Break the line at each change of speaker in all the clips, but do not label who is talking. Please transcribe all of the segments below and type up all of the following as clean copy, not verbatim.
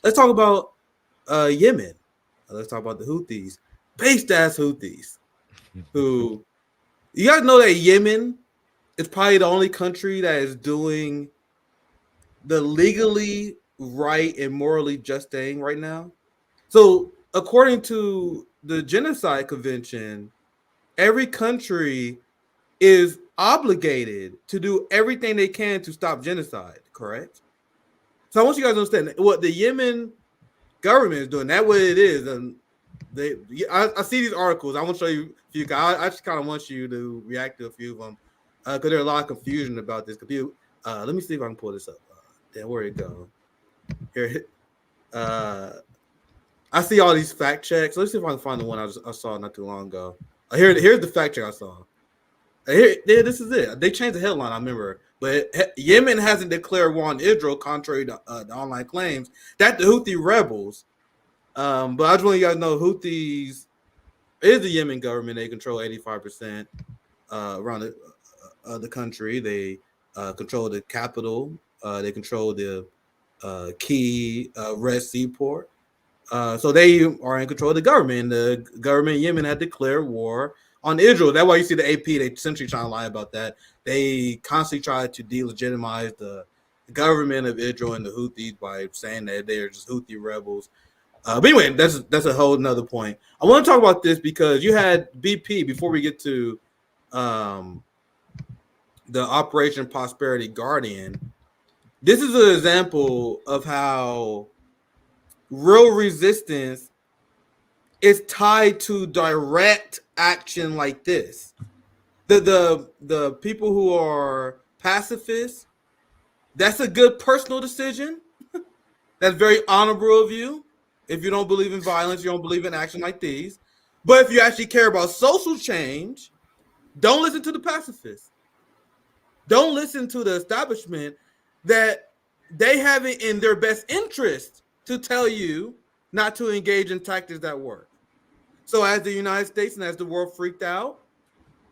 let's talk about Yemen. Let's talk about the Houthis, based ass Houthis, who you guys know that Yemen is probably the only country that is doing the legally right and morally just thing right now. So, according to the Genocide Convention, every country is obligated to do everything they can to stop genocide, correct? So I want you guys to understand what the Yemen government is doing. That's what it is. And I see these articles. I want to show you a few guys. I just kind of want you to react to a few of them because there's a lot of confusion about this. Let me see if I can pull this up. Where it go? Here, I see all these fact checks. Let's see if I can find the one I saw not too long ago. Here's the fact check I saw. This is it. They changed the headline, I remember. But Yemen hasn't declared war on Israel, contrary to the online claims that the Houthi rebels. But I just want you guys to know Houthis is the Yemen government. They control 85% around the country. They control the capital. They control the key Red Sea port. So they are in control of the government. The government in Yemen had declared war on Israel. That's why you see the AP, they essentially trying to lie about that. They constantly try to delegitimize the government of Israel and the Houthis by saying that they're just Houthi rebels. But anyway, that's a whole nother point. I want to talk about this because you had BP before we get to the Operation Prosperity Guardian. This is an example of how real resistance is tied to direct action like this. The people who are pacifists, that's a good personal decision. That's very honorable of you. If you don't believe in violence, you don't believe in action like these. But if you actually care about social change, don't listen to the pacifists. Don't listen to the establishment that they have it in their best interest to tell you not to engage in tactics that work. So as the United States and as the world freaked out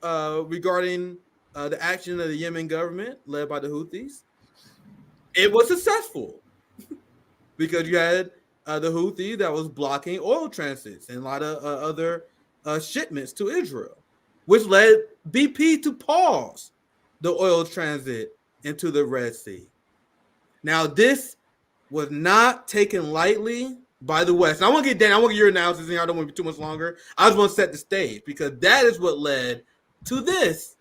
regarding the action of the Yemen government led by the Houthis, it was successful because you had the Houthis that was blocking oil transits and a lot of other shipments to Israel, which led BP to pause the oil transit into the Red Sea. Now, this was not taken lightly by the West. And I want to get Dan, I want to get your analysis, and I don't want to be too much longer. I just want to set the stage because that is what led to this.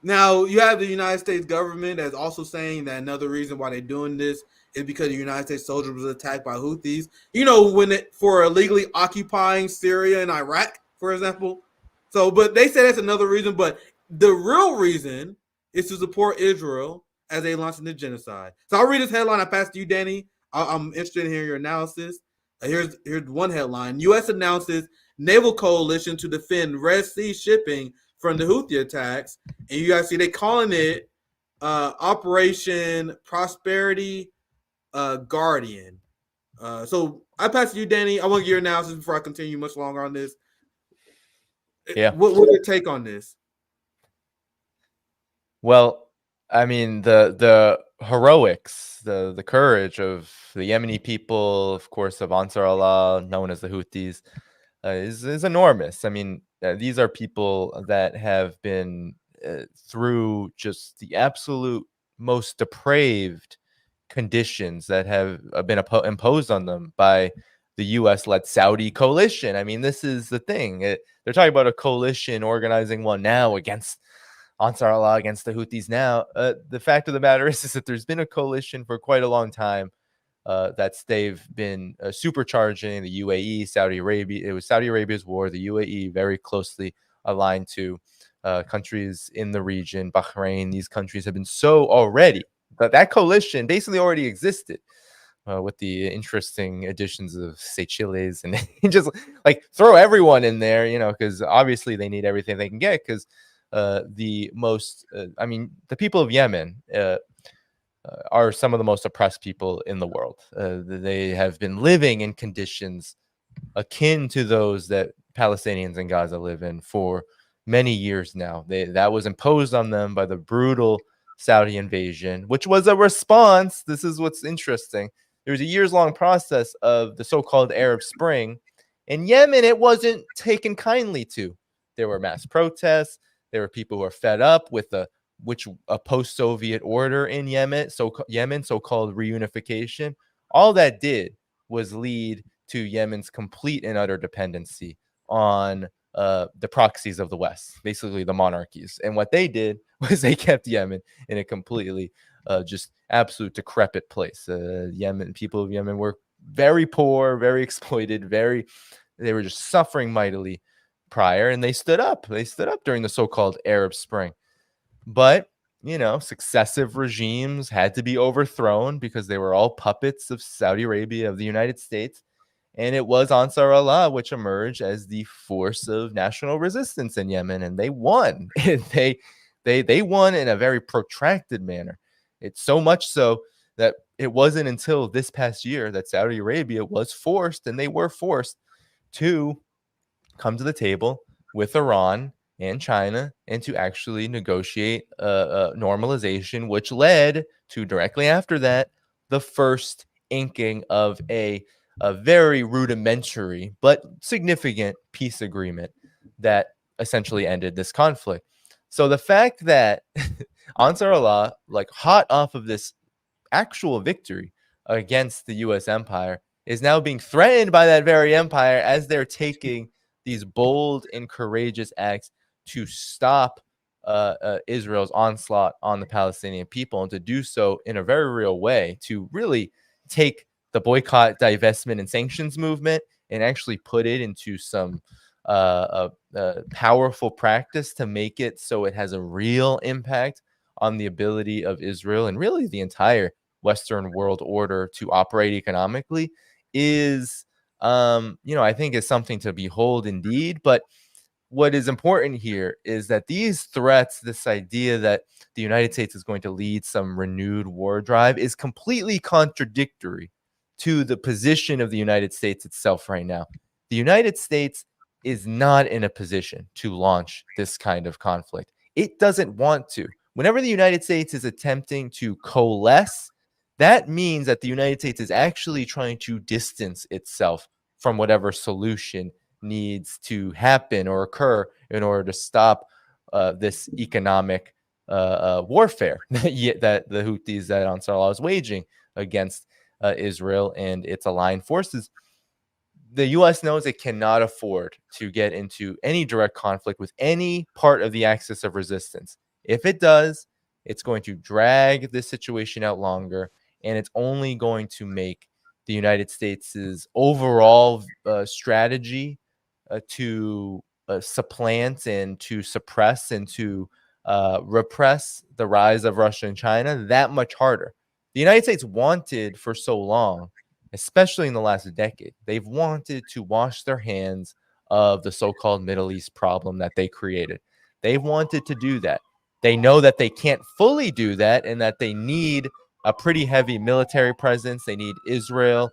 Now, you have the United States government that's also saying that another reason why they're doing this is because the United States soldiers was attacked by Houthis. You know, for illegally occupying Syria and Iraq, for example. So, but they say that's another reason. But the real reason is to support Israel as they launch the genocide. So I'll read this headline. I passed to you, Danny. I'm interested in hearing your analysis. Here's one headline. U.S. announces naval coalition to defend Red Sea shipping from the Houthi attacks. And you guys see they calling it Operation Prosperity Guardian. So I pass to you, Danny. I want to get your analysis before I continue much longer on this.
Yeah.
What's your take on this?
Well, I mean, the heroics, the courage of the Yemeni people, of course, of Ansar Allah, known as the Houthis, is enormous. I mean, these are people that have been through just the absolute most depraved conditions that have been imposed on them by the U.S.-led Saudi coalition. I mean, this is the thing. They're talking about a coalition organizing one now against Ansar Allah, against the Houthis now. The fact of the matter is that there's been a coalition for quite a long time they've been supercharging the UAE, Saudi Arabia. It was Saudi Arabia's war. The UAE very closely aligned to countries in the region, Bahrain. These countries have been so already, but that coalition basically already existed. With the interesting additions of Seychelles and just like throw everyone in there, you know, because obviously they need everything they can get because the people of Yemen are some of the most oppressed people in the world. They have been living in conditions akin to those that Palestinians in Gaza live in for many years now. That was imposed on them by the brutal Saudi invasion, which was a response. This is what's interesting. There was a years-long process of the so-called Arab Spring. In Yemen, it wasn't taken kindly to. There were mass protests. There were people who are fed up with a post-Soviet order in Yemen, so-called reunification. All that did was lead to Yemen's complete and utter dependency on the proxies of the West, basically the monarchies. And what they did was they kept Yemen in a completely just absolute decrepit place. People of Yemen were very poor, very exploited, they were just suffering mightily prior, and they stood up. They stood up during the so-called Arab Spring. But, successive regimes had to be overthrown because they were all puppets of Saudi Arabia, of the United States. And it was Ansar Allah which emerged as the force of national resistance in Yemen, and they won. they won in a very protracted manner. It's so much so that it wasn't until this past year that Saudi Arabia was forced, and they were forced to come to the table with Iran and China and to actually negotiate a normalization, which led to, directly after that, the first inking of a very rudimentary but significant peace agreement that essentially ended this conflict. So the fact that Ansar Allah, hot off of this actual victory against the U.S. empire, is now being threatened by that very empire as they're taking these bold and courageous acts to stop Israel's onslaught on the Palestinian people, and to do so in a very real way, to really take the boycott, divestment, and sanctions movement and actually put it into some powerful practice to make it so it has a real impact on the ability of Israel and really the entire Western world order to operate economically is, I think is something to behold indeed. But what is important here is that these threats, this idea that the United States is going to lead some renewed war drive, is completely contradictory to the position of the United States itself right now. The United States is not in a position to launch this kind of conflict. It doesn't want to. Whenever the United States is attempting to coalesce, that means that the United States is actually trying to distance itself from whatever solution needs to happen or occur in order to stop this economic warfare that the Houthis, that Ansar Allah is waging against Israel and its aligned forces. The U.S. knows it cannot afford to get into any direct conflict with any part of the axis of resistance. If it does, it's going to drag this situation out longer, and it's only going to make the United States' overall strategy to supplant and to suppress and to repress the rise of Russia and China that much harder. The United States wanted for so long, especially in the last decade, they've wanted to wash their hands of the so-called Middle East problem that they created. They've wanted to do that. They know that they can't fully do that and that they need a pretty heavy military presence. They need Israel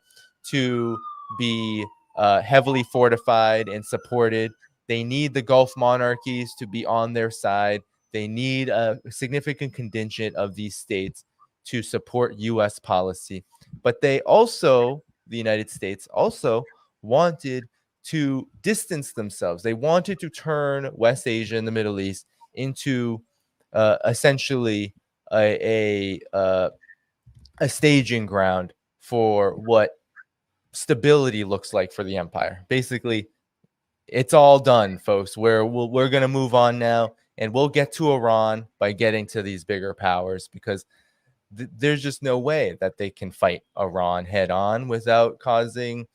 to be heavily fortified and supported. They need the Gulf monarchies to be on their side. They need a significant contingent of these states to support U.S. policy. But they also, the United States also wanted to distance themselves. They wanted to turn West Asia and the Middle East into essentially a staging ground for what stability looks like for the empire. Basically, it's all done, folks. We're going to move on now, and we'll get to Iran by getting to these bigger powers, because there's just no way that they can fight Iran head on without causing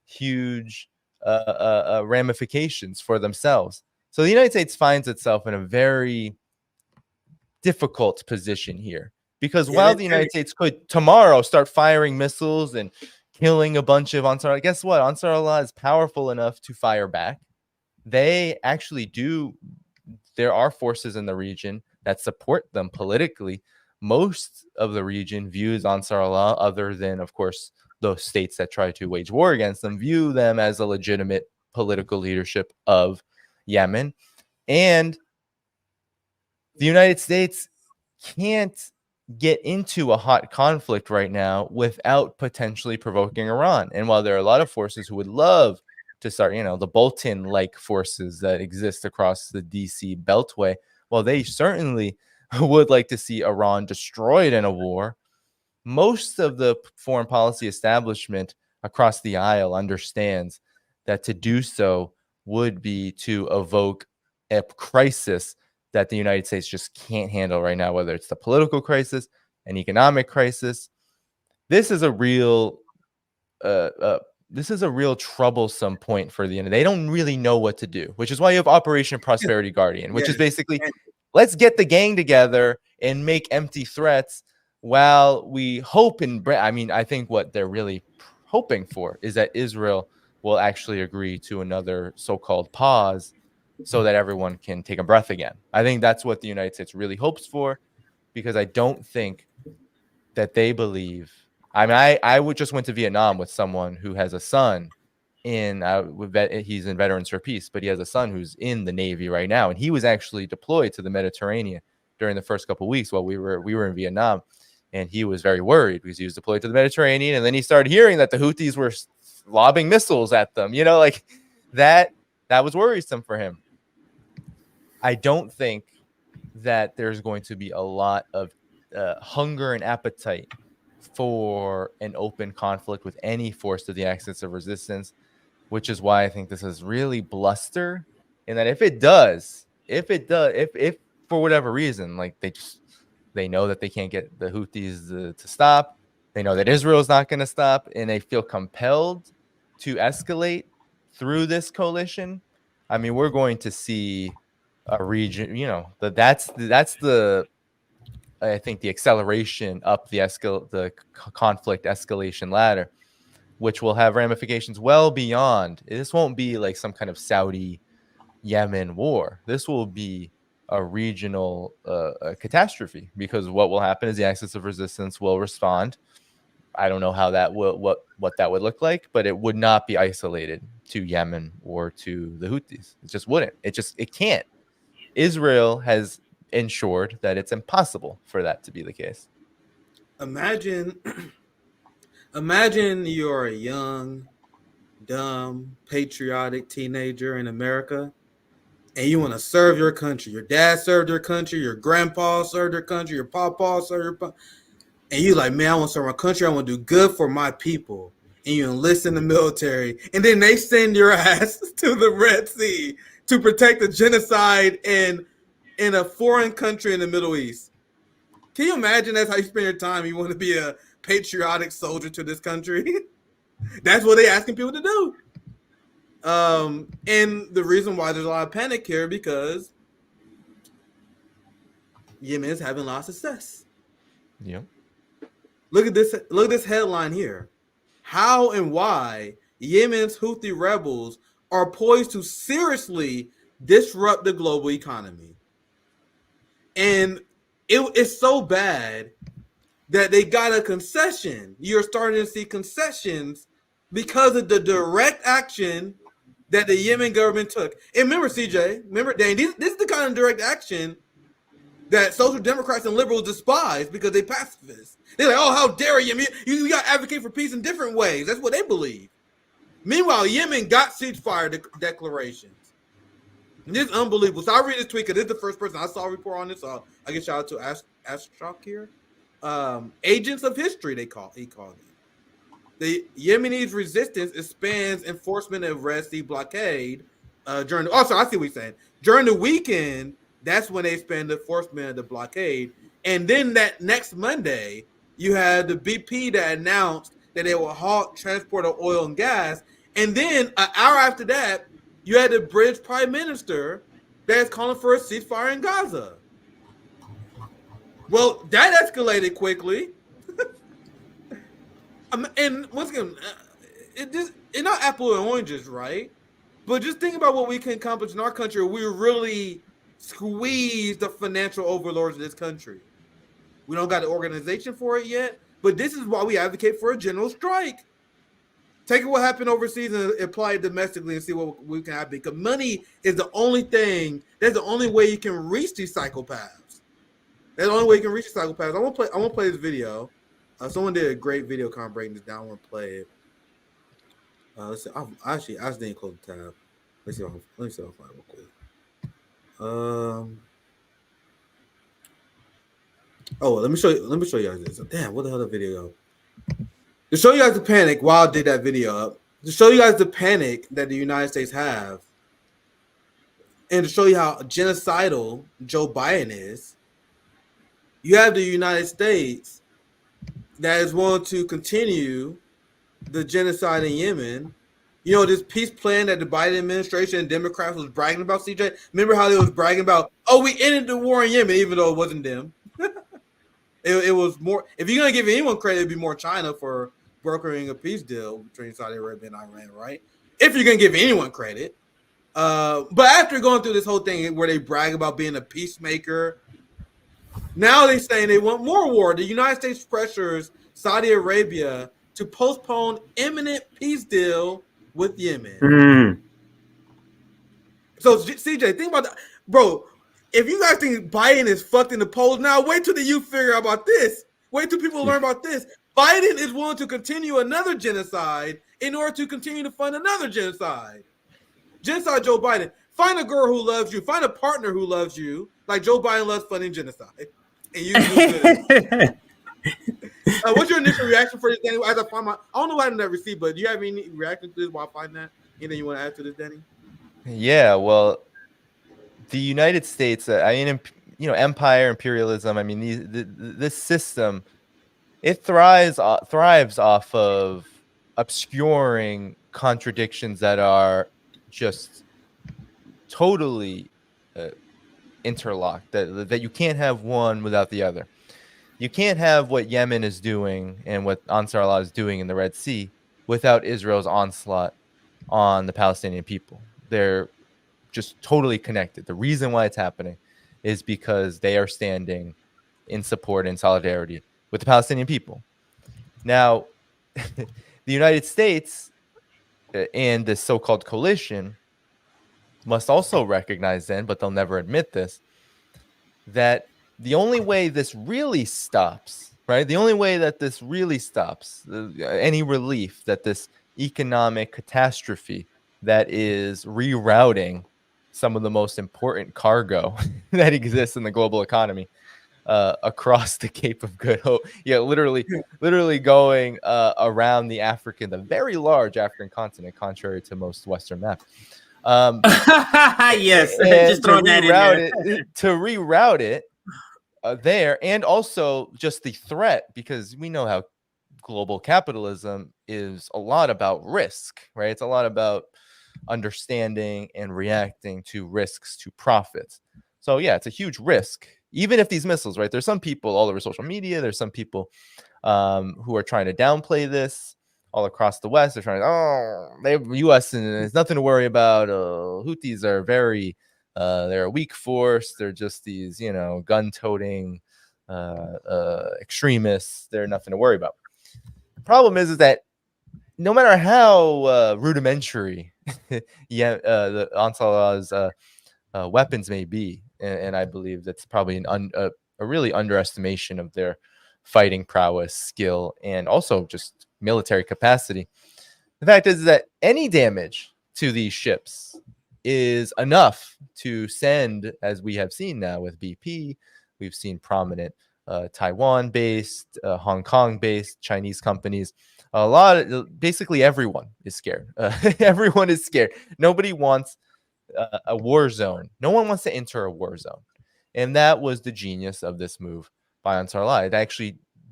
huge ramifications for themselves. So the United States finds itself in a very difficult position here, because while the United States could tomorrow start firing missiles and killing a bunch of Ansar Allah, guess what? Ansar Allah is powerful enough to fire back. They actually do. There are forces in the region that support them politically. Most of the region views Ansar Allah, other than, of course, those states that try to wage war against them, view them as a legitimate political leadership of Yemen. And the United States can't get into a hot conflict right now without potentially provoking Iran. And while there are a lot of forces who would love to start, the Bolton-like forces that exist across the DC Beltway, while they certainly would like to see Iran destroyed in a war, most of the foreign policy establishment across the aisle understands that to do so would be to evoke a crisis that the United States just can't handle right now, whether it's the political crisis, an economic crisis. This is a real troublesome point for the end. They don't really know what to do, which is why you have Operation Prosperity Guardian, which is basically, let's get the gang together and make empty threats while we hope I think what they're really hoping for is that Israel will actually agree to another so-called pause so that everyone can take a breath again. I think that's what the United States really hopes for, because I don't think that they believe. I would just went to Vietnam with someone who has a son he's in Veterans for Peace, but he has a son who's in the Navy right now, and he was actually deployed to the Mediterranean during the first couple of weeks while we were in Vietnam, and he was very worried because he was deployed to the Mediterranean, and then he started hearing that the Houthis were lobbing missiles at them. Like that was worrisome for him. I don't think that there's going to be a lot of hunger and appetite for an open conflict with any force to the axis of resistance, which is why I think this is really bluster. And that if for whatever reason, like they know that they can't get the Houthis to stop, they know that Israel is not going to stop, and they feel compelled to escalate through this coalition. I mean, we're going to see a region, that's the I think the acceleration up the conflict escalation ladder, which will have ramifications well beyond. This won't be like some kind of Saudi-Yemen war. This will be a regional catastrophe, because what will happen is the axis of resistance will respond. I don't know how that will what that would look like, but it would not be isolated to Yemen or to the Houthis. It just wouldn't. It can't. Israel has ensured that it's impossible for that to be the case.
Imagine you're a young, dumb, patriotic teenager in America, and you want to serve your country. Your dad served your country, your grandpa served your country, your papa served your and you like, man, I want to serve my country. I want to do good for my people. And you enlist in the military, and then they send your ass to the Red Sea to protect the genocide in a foreign country in the Middle East. Can you imagine that's how you spend your time? You want to be a patriotic soldier to this country? That's what they're asking people to do. And the reason why there's a lot of panic here, because Yemen is having a lot of success.
Yeah.
Look at this headline here. How and why Yemen's Houthi rebels are poised to seriously disrupt the global economy. And it's so bad that they got a concession. You're starting to see concessions because of the direct action that the Yemen government took. And remember, CJ, Dane, this is the kind of direct action that social democrats and liberals despise because they're pacifists. They're like, oh, how dare you? You got to advocate for peace in different ways. That's what they believe. Meanwhile, Yemen got ceasefire declarations. And this is unbelievable. So I read this tweet because this is the first person I saw a report on this. So I get shout out to Ashok here. Agents of history, he called them. The Yemenis resistance expands enforcement of Red Sea blockade I see what he's saying. During the weekend, that's when they expand the enforcement of the blockade. And then that next Monday, you had the BP that announced that they will halt transport of oil and gas. And then an hour after that, you had the British Prime Minister that's calling for a ceasefire in Gaza. Well, that escalated quickly. And once again, it's not apple and oranges, right? But just think about what we can accomplish in our country. We really squeeze the financial overlords of this country. We don't got the organization for it yet, but this is why we advocate for a general strike. Take what happened overseas and apply it domestically and see what we can have. Because money is the only thing, that's the only way you can reach these psychopaths. That's the only way you can reach the psychopaths. I want to play this video. Someone did a great video kind of breaking this down. I want to play it. Let's see. I just didn't close the tab. Let me see if I find it real quick. Oh, let me show you. Let me show you guys this. Damn, what the hell the video go? To show you guys the panic while I did that video up. To show you guys the panic that the United States have, and to show you how genocidal Joe Biden is. You have the United States that is willing to continue the genocide in Yemen. You know, this peace plan that the Biden administration and Democrats was bragging about, CJ? Remember how they was bragging about, oh, we ended the war in Yemen, even though it wasn't them. It was more, if you're going to give anyone credit, it'd be more China for brokering a peace deal between Saudi Arabia and Iran, right? If you're going to give anyone credit. But after going through this whole thing where they brag about being a peacemaker, now they're saying they want more war. The United States pressures Saudi Arabia to postpone imminent peace deal with Yemen.
Mm.
So, CJ, think about that. Bro, if you guys think Biden is fucked in the polls now, wait till the youth figure out about this. Wait till people learn about this. Biden is willing to continue another genocide in order to continue to fund another genocide. Genocide Joe Biden. Find a girl who loves you. Find a partner who loves you. Like Joe Biden loves funding genocide. And you do what's your initial reaction for this, Danny? As I find I don't know why I didn't receive, but do you have any reaction to this while I find that? Anything you want to add to this, Danny?
Yeah, well, the United States, empire, imperialism. I mean, this system, it thrives off of obscuring contradictions that are just totally interlocked. That you can't have one without the other. You can't have what Yemen is doing and what Ansar Allah is doing in the Red Sea without Israel's onslaught on the Palestinian people. They're just totally connected. The reason why it's happening is because they are standing in support and solidarity with the Palestinian people. Now, the United States and this so-called coalition must also recognize then, but they'll never admit this, that the only way this really stops, right? The only way that this really stops, any relief that this economic catastrophe that is rerouting some of the most important cargo that exists in the global economy across the Cape of Good Hope. Yeah, literally going around the very large African continent, contrary to most Western maps.
Yes, just throwing that in there.
To reroute it there, and also just the threat, because we know how global capitalism is a lot about risk, right? It's a lot about understanding and reacting to risks to profits. So yeah, it's a huge risk. Even if these missiles, right? There's some people all over social media. There's some people who are trying to downplay this all across the West. They're trying, they have U.S. and there's nothing to worry about. Houthis are they're a weak force. They're just these, gun-toting extremists. They're nothing to worry about. The problem is that no matter how rudimentary the Ansar Allah's weapons may be, and I believe that's probably a really underestimation of their fighting prowess, skill, and also just military capacity. The fact is that any damage to these ships is enough to send, as we have seen now with BP, we've seen prominent Taiwan-based, Hong Kong-based Chinese companies. Basically everyone is scared. Everyone is scared. Nobody wants a war zone. No one wants to enter a war zone. And that was the genius of this move by Ansar Allah.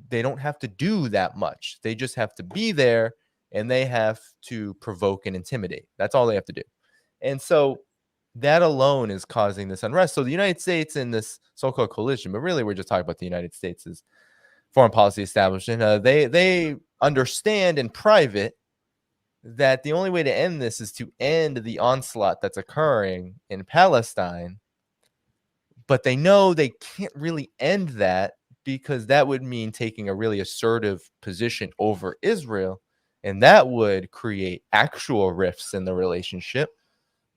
They don't have to do that much. They just have to be there, and they have to provoke and intimidate. That's all they have to do. And so that alone is causing this unrest. So the United States in this so-called coalition, but really we're just talking about the United States' foreign policy establishment. They understand in private that the only way to end this is to end the onslaught that's occurring in Palestine. But they know they can't really end that because that would mean taking a really assertive position over Israel, and that would create actual rifts in the relationship.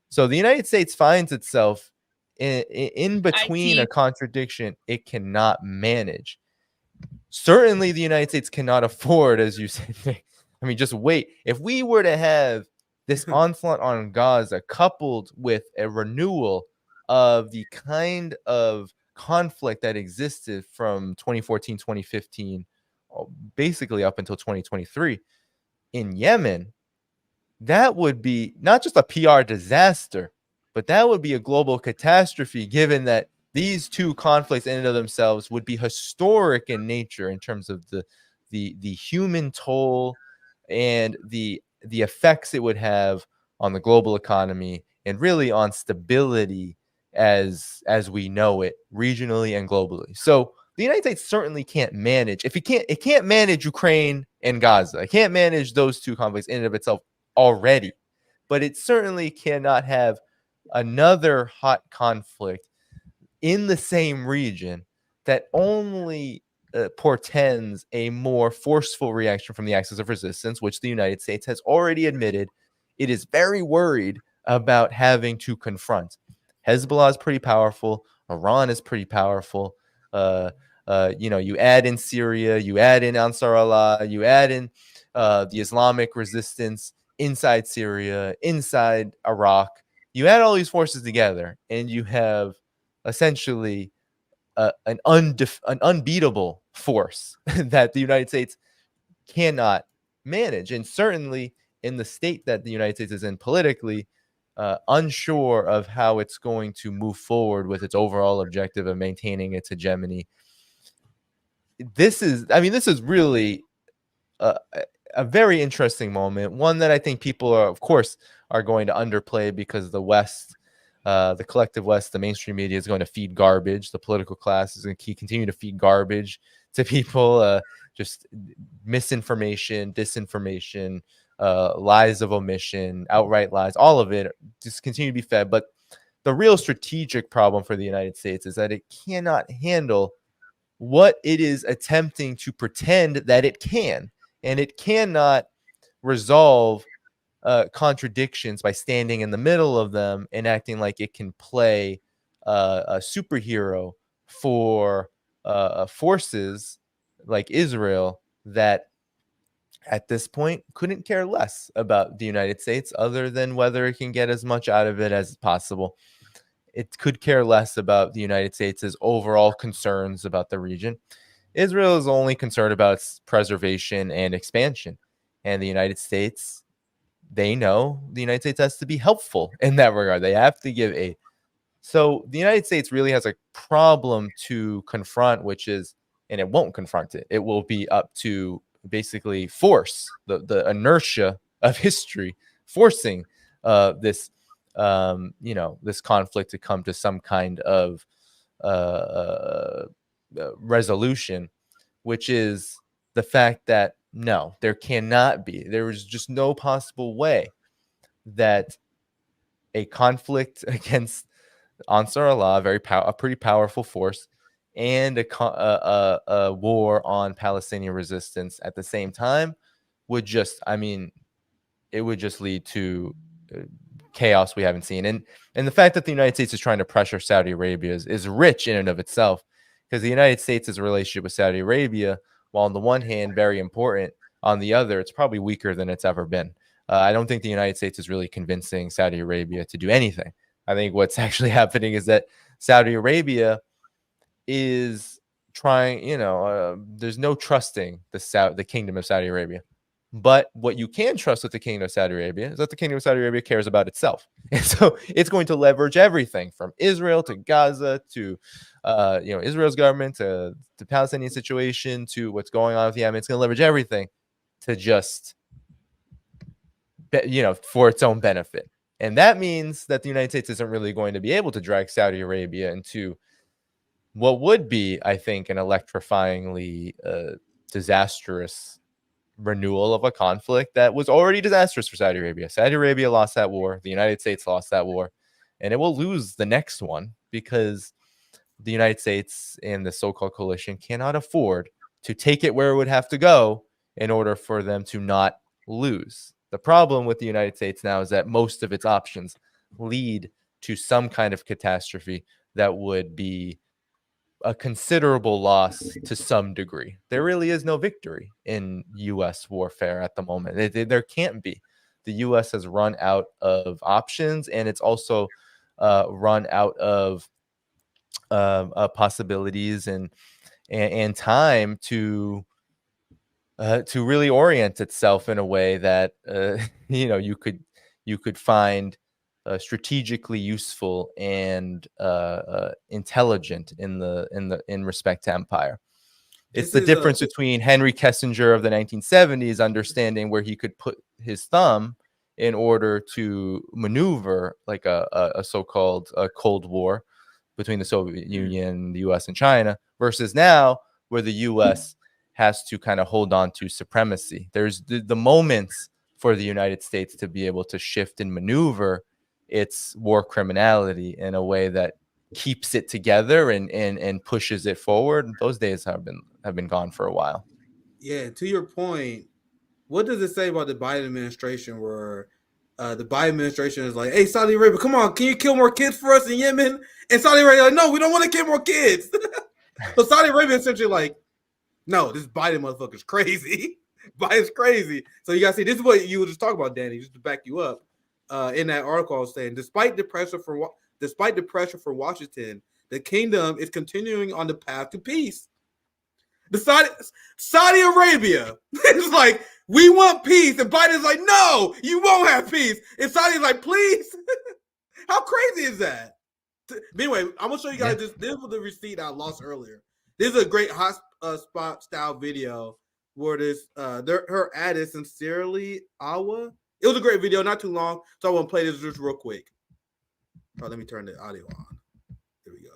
So the United States finds itself in between a contradiction it cannot manage. Certainly the United States cannot afford, as you said, I mean, just wait. If we were to have this onslaught on Gaza coupled with a renewal of the kind of conflict that existed from 2014, 2015, basically up until 2023 in Yemen, that would be not just a PR disaster, but that would be a global catastrophe, given that these two conflicts in and of themselves would be historic in nature in terms of the human toll and the effects it would have on the global economy and really on stability as we know it regionally and globally. So the United States certainly can't manage, it can't manage Ukraine and Gaza. It can't manage those two conflicts in and of itself already, but it certainly cannot have another hot conflict in the same region that only portends a more forceful reaction from the axis of resistance, which the United States has already admitted it is very worried about having to confront. Hezbollah is pretty powerful. Iran is pretty powerful. You add in Syria, you add in Ansar Allah, you add in the Islamic resistance inside Syria, inside Iraq. You add all these forces together, and you have essentially an unbeatable force that the United States cannot manage. And certainly in the state that the United States is in politically, unsure of how it's going to move forward with its overall objective of maintaining its hegemony. This is really a very interesting moment, one that I think people are, of course, are going to underplay because the West, the collective West, the mainstream media is going to feed garbage. The political class is going to continue to feed garbage to people, just misinformation, disinformation, lies of omission, outright lies, all of it just continue to be fed. But the real strategic problem for the United States is that it cannot handle what it is attempting to pretend that it can. And it cannot resolve contradictions by standing in the middle of them and acting like it can play a superhero for forces like Israel that at this point couldn't care less about the United States other than whether it can get as much out of it as possible. It could care less about the United States' overall concerns about the region. Israel is only concerned about its preservation and expansion. And the United States, they know the United States has to be helpful in that regard. They have to give aid. So the United States really has a problem to confront, which is, and it won't confront it. It will be up to basically force the inertia of history, forcing this this conflict to come to some kind of resolution, which is the fact that no, there is just no possible way that a conflict against Ansar Allah, a pretty powerful force, and a war on Palestinian resistance at the same time would just, it would just lead to chaos we haven't seen. And the fact that the United States is trying to pressure Saudi Arabia is rich in and of itself, because the United States' relationship with Saudi Arabia, while on the one hand very important, on the other it's probably weaker than it's ever been. I don't think the United States is really convincing Saudi Arabia to do anything. I think what's actually happening is that Saudi Arabia is trying, there's no trusting the kingdom of Saudi Arabia. But what you can trust with the kingdom of Saudi Arabia is that the kingdom of Saudi Arabia cares about itself. And so it's going to leverage everything from Israel to Gaza to, Israel's government to the Palestinian situation to what's going on with Yemen. It's going to leverage everything to just, for its own benefit. And that means that the United States isn't really going to be able to drag Saudi Arabia into what would be, I think, an electrifyingly disastrous renewal of a conflict that was already disastrous for Saudi Arabia. Saudi Arabia lost that war. The United States lost that war. And it will lose the next one because the United States and the so-called coalition cannot afford to take it where it would have to go in order for them to not lose. The problem with the United States now is that most of its options lead to some kind of catastrophe that would be a considerable loss to some degree. There really is no victory in U.S. warfare at the moment. There can't be. The U.S. has run out of options, and it's also run out of possibilities and time to really orient itself in a way that you could find strategically useful and intelligent in respect to empire. It's the difference between Henry Kissinger of the 1970s understanding where he could put his thumb in order to maneuver like a so-called Cold War between the Soviet Union, the US, and China, versus now where the US has to kind of hold on to supremacy. There's the moments for the United States to be able to shift and maneuver its war criminality in a way that keeps it together and pushes it forward. Those days have been gone for a while.
Yeah, to your point, what does it say about the Biden administration where the Biden administration is like, hey, Saudi Arabia, come on, can you kill more kids for us in Yemen? And Saudi Arabia like, no, we don't want to kill more kids. So Saudi Arabia essentially like, no, this Biden motherfucker's crazy. Biden's crazy. So you gotta see, this is what you were just talking about, Danny, just to back you up. In that article, I was saying, despite the pressure for Washington, the kingdom is continuing on the path to peace. The Saudi Arabia is like, we want peace, and Biden's like, no, you won't have peace. And Saudi's like, please. How crazy is that? But anyway, I'm gonna show you guys this. This was the receipt I lost earlier. This is a great hot spot style video where this her ad is Sincerely Awa. It was a great video, not too long, so I want to play this just real quick. Oh, let me turn the audio on. Here we go.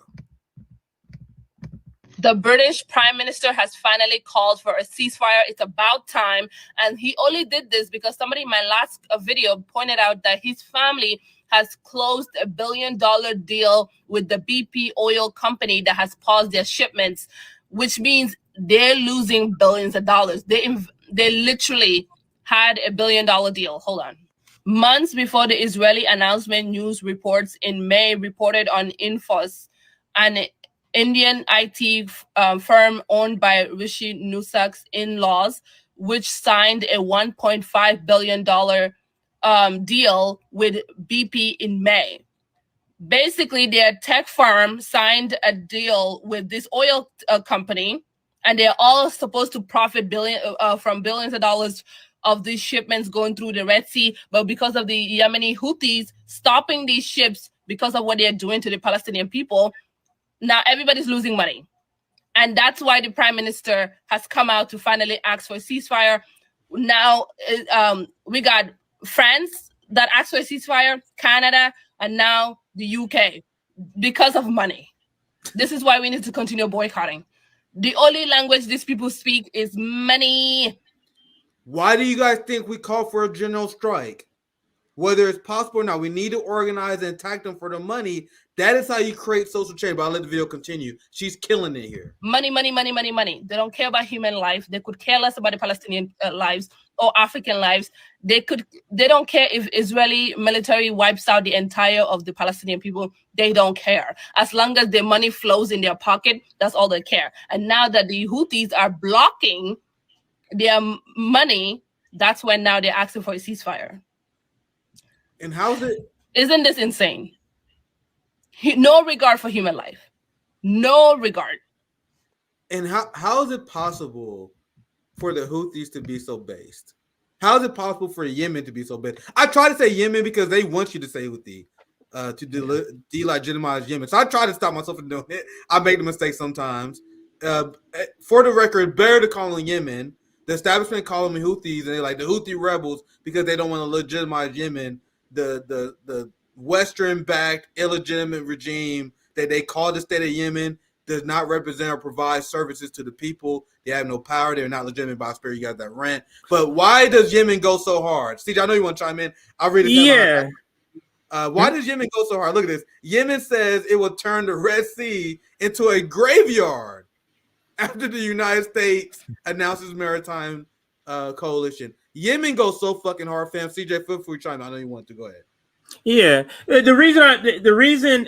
The British Prime Minister has finally called for a ceasefire. It's about time. And he only did this because somebody in my last video pointed out that his family has closed $1 billion deal with the BP oil company that has paused their shipments, which means they're losing billions of dollars. They literally had $1 billion deal. Hold on. Months before the Israeli announcement, news reports in May reported on Infos, an Indian IT firm owned by Rishi Sunak's in-laws, which signed a $1.5 billion deal with BP in May. Basically, their tech firm signed a deal with this oil company, and they're all supposed to profit from billions of dollars of these shipments going through the Red Sea. But because of the Yemeni Houthis stopping these ships because of what they're doing to the Palestinian people, now everybody's losing money. And that's why the Prime Minister has come out to finally ask for a ceasefire. Now we got France that asked for a ceasefire, Canada, and now the UK because of money. This is why we need to continue boycotting. The only language these people speak is money.
Why do you guys think we call for a general strike? Whether it's possible or not, we need to organize and attack them for the money. That is how you create social change. But I'll let the video continue. She's killing it here.
Money, money, money, money, money. They don't care about human life. They could care less about the Palestinian lives or African lives. They don't care if Israeli military wipes out the entire of the Palestinian people. They don't care. As long as their money flows in their pocket, that's all they care. And now that the Houthis are blocking their money, that's when now they're asking for a ceasefire.
And how's it?
Isn't this insane? No regard for human life. No regard.
And how is it possible for the Houthis to be so based? How is it possible for Yemen to be so based? I try to say Yemen because they want you to say Houthi to delegitimize Yemen. So I try to stop myself from doing it. I make the mistake sometimes. For the record, better to call them Yemen. The establishment call them Houthis, and they're like the Houthi rebels because they don't want to legitimize Yemen. The Western-backed illegitimate regime that they call the state of Yemen does not represent or provide services to the people. They have no power. They're not legitimate by spirit. You got that rant. But why does Yemen go so hard? CJ, I know you want to chime in. I'll read it.
Yeah.
Why does Yemen go so hard? Look at this. Yemen says it will turn the Red Sea into a graveyard after the United States announces maritime coalition. Yemen goes so fucking hard, fam. CJ, feel free to chime in. I know you want to. Go ahead.
Yeah, the reason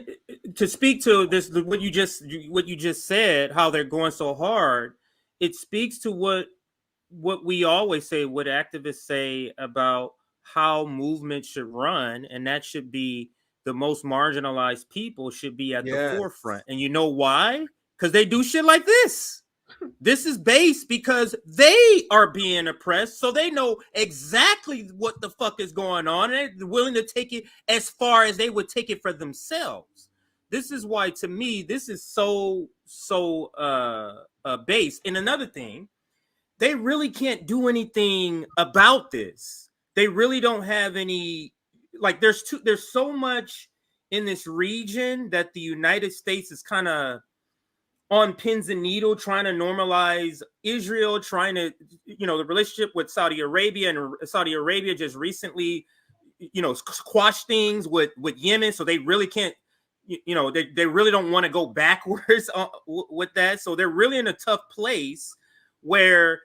to speak to this, what you just said, how they're going so hard, it speaks to what we always say, what activists say about how movements should run, and that should be the most marginalized people should be at the forefront. And you know why? Because they do shit like this. This is based because they are being oppressed, so they know exactly what the fuck is going on, and they're willing to take it as far as they would take it for themselves. This is why, to me, this is so based. And another thing, they really can't do anything about this. They really don't have any, like, there's so much in this region that the United States is kind of on pins and needles, trying to normalize Israel, trying to, the relationship with Saudi Arabia, and Saudi Arabia just recently, squashed things with Yemen. So they really can't, they really don't want to go backwards with that. So they're really in a tough place where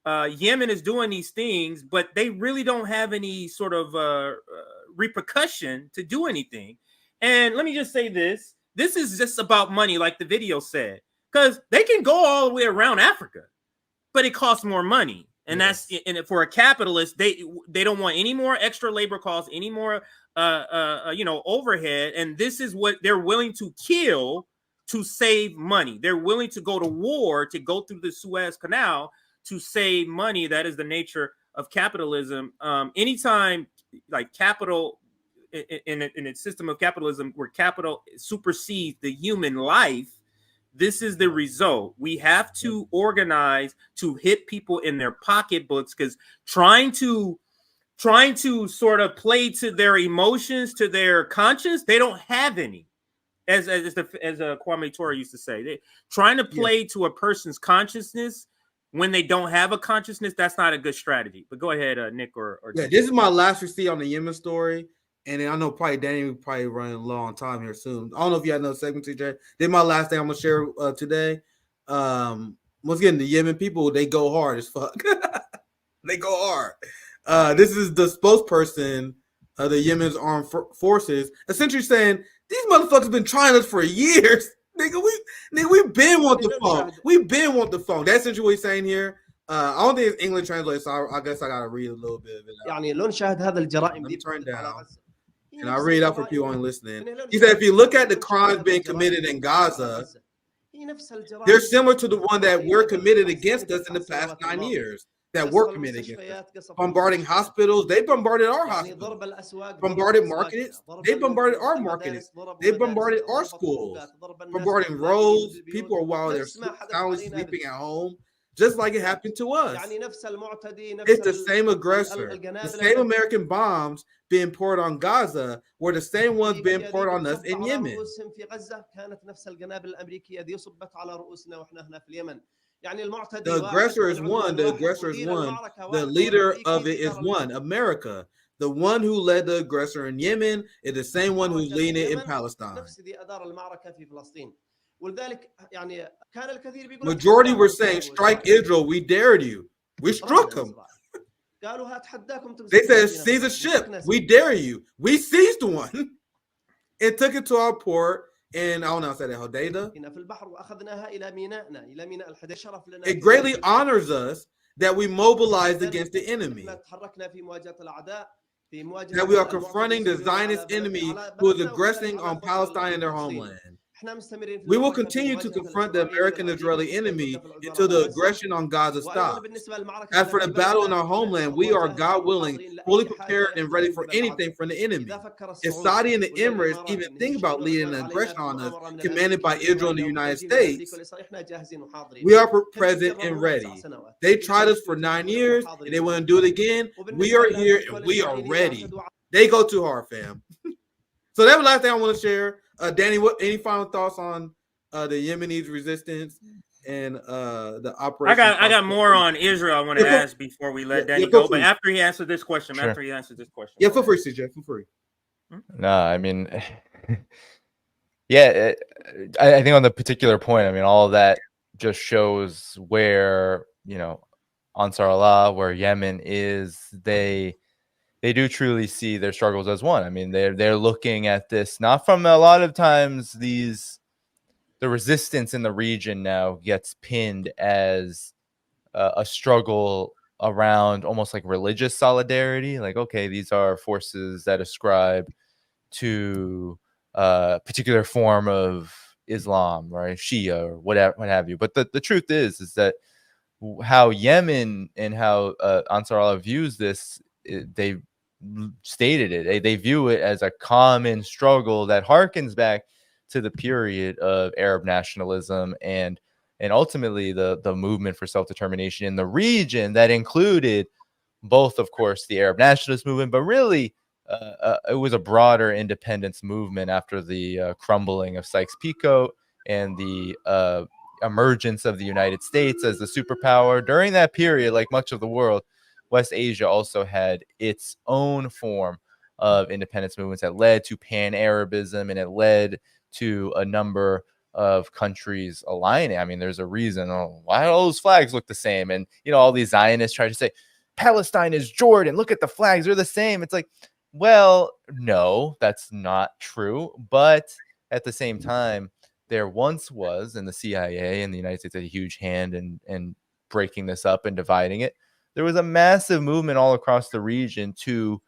Yemen is doing these things, but they really don't have any sort of repercussion to do anything. And let me just say this. This is just about money, like the video said. Because they can go all the way around Africa, but it costs more money. And for a capitalist, they don't want any more extra labor costs, any more overhead. And this is what they're willing to kill to save money. They're willing to go to war, to go through the Suez Canal to save money. That is the nature of capitalism. Anytime, like, capital in a system of capitalism where capital supersedes the human life, this is the result. We have to organize to hit people in their pocketbooks, because trying to sort of play to their emotions, to their conscience, they don't have any. As Kwame Ture used to say, they trying to play to a person's consciousness when they don't have a consciousness. That's not a good strategy. But go ahead, Nick or
this is my last receipt on the Yemen story. And I know probably Danny will probably running low on time here soon. I don't know if you had another segment, TJ. This is my last thing I'm gonna share today. Once again, the Yemen people, they go hard as fuck. They go hard. This is the spokesperson of the Yemen's armed forces, essentially saying these motherfuckers been trying us for years. Nigga, we've been want the phone. We've been want the phone. That's essentially what he's saying here. I don't think it's English translated, so I guess I gotta read a little bit of it out. Let me turn down. And I'll read out for people only listening. He said, if you look at the crimes being committed in Gaza, they're similar to the one that were committed against us in the past 9 years. That were committed against us. Bombarding hospitals, they bombarded our hospitals. Bombarded markets, they bombarded our markets. They bombarded our schools. Bombarding roads, people are while they're soundly sleeping at home. Just like it happened to us. It's the same aggressor. The same American bombs being poured on Gaza were the same ones being poured on us in Yemen. The aggressor is one. The aggressor is one. The leader of it is one. America. The one who led the aggressor in Yemen is the same one who's leading it in Palestine. Majority were saying, strike Israel, we dared you. We struck them. They said, seize a ship, we dare you. We seized one and took it to our port. And I don't know how to say that, Hodeidah. It greatly honors us that we mobilized against the enemy. That we are confronting the Zionist enemy who is aggressing on Palestine and their homeland. We will continue to confront the American-Israeli enemy until the aggression on Gaza stops. As for the battle in our homeland, we are, God willing, fully prepared and ready for anything from the enemy. If Saudi and the Emirates even think about leading an aggression on us, commanded by Israel and the United States, we are present and ready. They tried us for 9 years, and they want to do it again. We are here, and we are ready. They go too hard, fam. So that was the last thing I want to share. Danny, any final thoughts on the Yemenis resistance and the operation?
I got more on Israel I want to ask before we let Danny go. But after he answers this question,
Sure.
Yeah,
feel free, CJ. Feel free.
No, I mean, I think on the particular point, I mean, all of that just shows where, Ansar Allah, where Yemen is, they they do truly see their struggles as one. I mean, they're looking at this not from a lot of times the resistance in the region now gets pinned as a struggle around almost like religious solidarity. Like, okay, these are forces that ascribe to a particular form of Islam, right? Shia or whatever, what have you. But the truth is that how Yemen and how Ansar Allah views this, they stated it. They view it as a common struggle that harkens back to the period of Arab nationalism and ultimately the movement for self-determination in the region that included both, of course, the Arab nationalist movement, but really it was a broader independence movement after the crumbling of Sykes-Picot and the emergence of the United States as the superpower. During that period, like much of the world, West Asia also had its own form of independence movements that led to pan-Arabism, and it led to a number of countries aligning. I mean, there's a reason why all those flags look the same. And, all these Zionists try to say, Palestine is Jordan. Look at the flags. They're the same. It's like, well, no, that's not true. But at the same time, there once was, and the CIA and the United States had a huge hand in breaking this up and dividing it. There was a massive movement all across the region to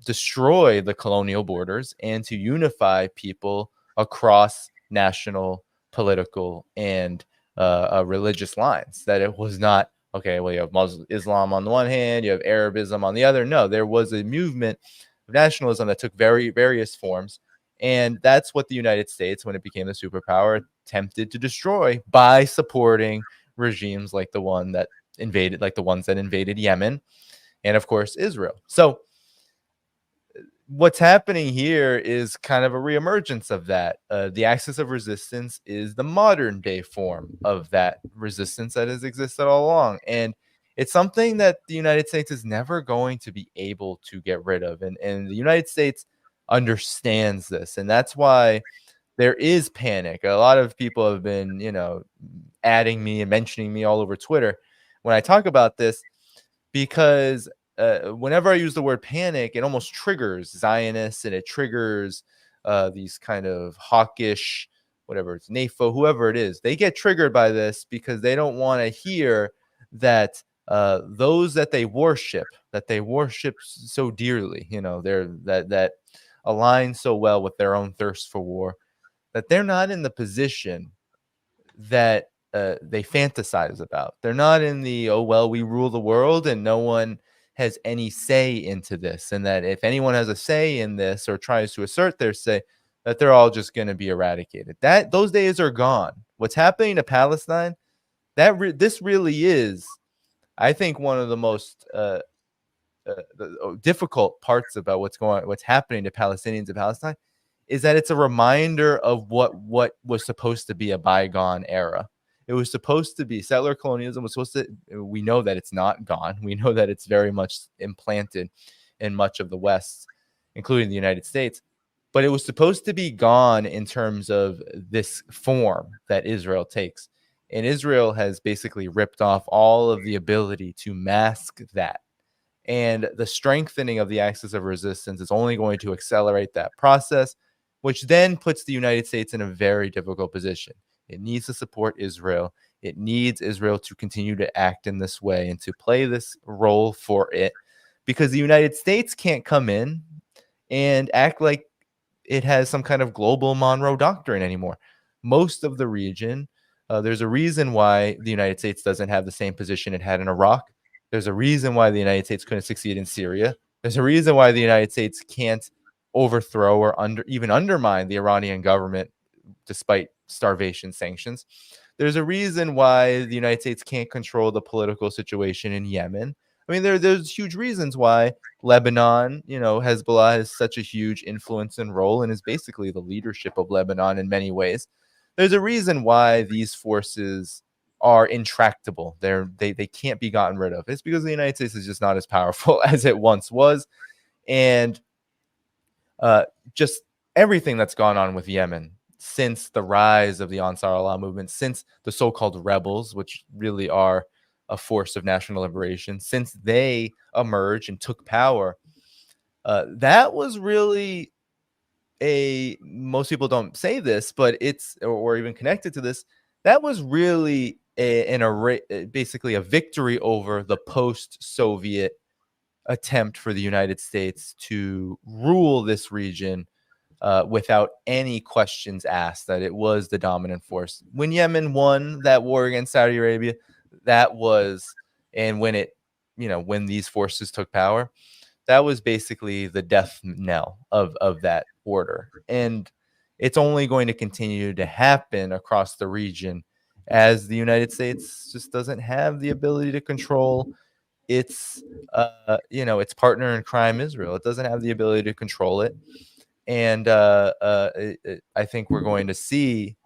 destroy the colonial borders and to unify people across national, political, and religious lines. That it was not, okay, well, you have Muslim Islam on the one hand, you have Arabism on the other. No, there was a movement of nationalism that took various forms. And that's what the United States, when it became the superpower, attempted to destroy by supporting regimes like the ones that invaded Yemen, and of course Israel. So what's happening here is kind of a reemergence of that. The axis of resistance is the modern day form of that resistance that has existed all along. And it's something that the United States is never going to be able to get rid of. And the United States understands this. And that's why there is panic. A lot of people have been, adding me and mentioning me all over Twitter when I talk about this, because whenever I use the word panic, it almost triggers Zionists and it triggers these kind of hawkish, whatever it's NAFO, whoever it is. They get triggered by this because they don't want to hear that those that they worship so dearly, they're that align so well with their own thirst for war, that they're not in the position that they fantasize about. They're not in the, oh, well, we rule the world and no one has any say into this. And that if anyone has a say in this or tries to assert their say, that they're all just going to be eradicated. Those days are gone. What's happening to Palestine, this really is, I think, one of the most difficult parts about what's happening to Palestinians in Palestine is that it's a reminder of what was supposed to be a bygone era. It was supposed to be settler colonialism we know that it's not gone. We know that it's very much implanted in much of the West, including the United States. But it was supposed to be gone in terms of this form that Israel takes. And Israel has basically ripped off all of the ability to mask that. And the strengthening of the axis of resistance is only going to accelerate that process, which then puts the United States in a very difficult position. It needs to support Israel. It needs Israel to continue to act in this way and to play this role for it, because the United States can't come in and act like it has some kind of global Monroe Doctrine anymore. Most of the region, there's a reason why the United States doesn't have the same position it had in Iraq. There's a reason why the United States couldn't succeed in Syria. There's a reason why the United States can't overthrow or even undermine the Iranian government despite starvation sanctions. There's a reason why the United States can't control the political situation in Yemen. I mean, there's huge reasons why Lebanon, Hezbollah has such a huge influence and role and is basically the leadership of Lebanon in many ways. There's a reason why these forces are intractable. They can't be gotten rid of. It's because the United States is just not as powerful as it once was. And just everything that's gone on with Yemen since the rise of the Ansar Allah movement, since the so-called rebels, which really are a force of national liberation, since they emerged and took power, That was really most people don't say this, but it's or even connected to this. That was really basically a victory over the post-Soviet attempt for the United States to rule this region without any questions asked, that it was the dominant force. When Yemen won that war against Saudi Arabia, that was, and when when these forces took power, that was basically the death knell of that order. And it's only going to continue to happen across the region as the United States just doesn't have the ability to control its its partner in crime, Israel. It doesn't have the ability to control it. And I think we're going to see,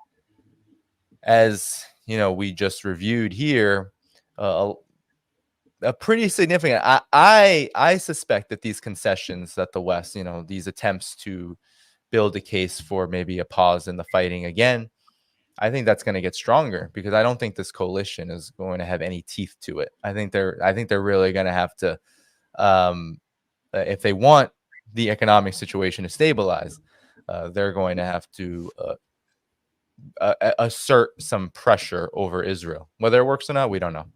as we just reviewed here, a pretty significant. I suspect that these concessions that the West, these attempts to build a case for maybe a pause in the fighting again, I think that's going to get stronger, because I don't think this coalition is going to have any teeth to it. I think they're really going to have to, if they want the economic situation to stabilize, they're going to have to assert some pressure over Israel. Whether it works or not, we don't know.